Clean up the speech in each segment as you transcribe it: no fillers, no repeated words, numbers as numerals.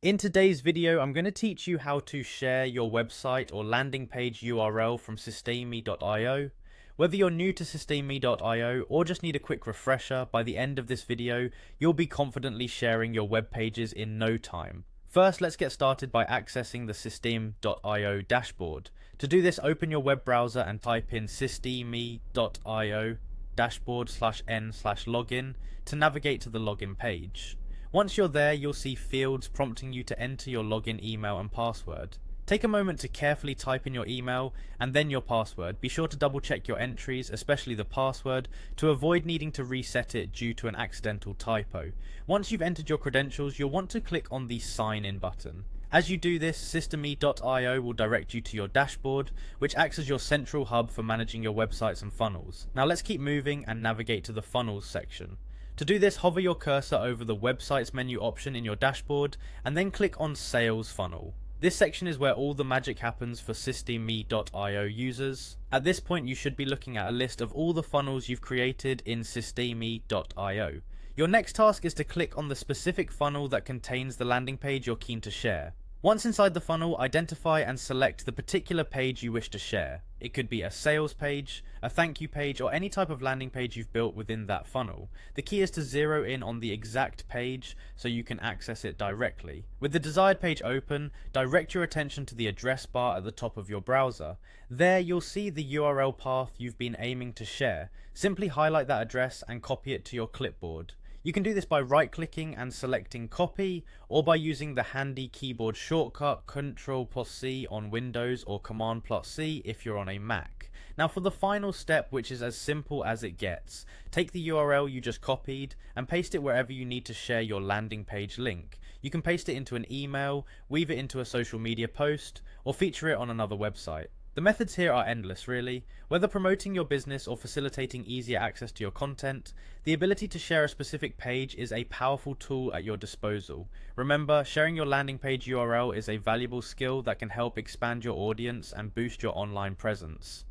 In today's video, I'm going to teach you how to share your website or landing page URL from Systeme.io. Whether you're new to Systeme.io or just need a quick refresher, by the end of this video, you'll be confidently sharing your web pages in no time. First, let's get started by accessing the Systeme.io dashboard. To do this, open your web browser and type in Systeme.io dashboard/n/login to navigate to the login page. Once you're there, you'll see fields prompting you to enter your login email and password. Take a moment to carefully type in your email and then your password. Be sure to double check your entries, especially the password, to avoid needing to reset it due to an accidental typo. Once you've entered your credentials, you'll want to click on the sign in button. As you do this, Systeme.io will direct you to your dashboard, which acts as your central hub for managing your websites and funnels. Now let's keep moving and navigate to the funnels section. To do this, hover your cursor over the websites menu option in your dashboard and then click on Sales Funnel. This section is where all the magic happens for Systeme.io users. At this point, you should be looking at a list of all the funnels you've created in Systeme.io. Your next task is to click on the specific funnel that contains the landing page you're keen to share. Once inside the funnel, identify and select the particular page you wish to share. It could be a sales page, a thank you page, or any type of landing page you've built within that funnel. The key is to zero in on the exact page so you can access it directly. With the desired page open, direct your attention to the address bar at the top of your browser. There you'll see the URL path you've been aiming to share. Simply highlight that address and copy it to your clipboard. You can do this by right-clicking and selecting copy, or by using the handy keyboard shortcut Ctrl+C on Windows or Command+C if you're on a Mac. Now for the final step, which is as simple as it gets, take the URL you just copied and paste it wherever you need to share your landing page link. You can paste it into an email, weave it into a social media post, or feature it on another website. The methods here are endless really. Whether promoting your business or facilitating easier access to your content, the ability to share a specific page is a powerful tool at your disposal. Remember, sharing your landing page URL is a valuable skill that can help expand your audience and boost your online presence.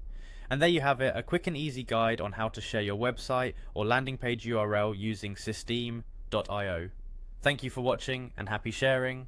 And there you have it, a quick and easy guide on how to share your website or landing page URL using Systeme.io. Thank you for watching and happy sharing.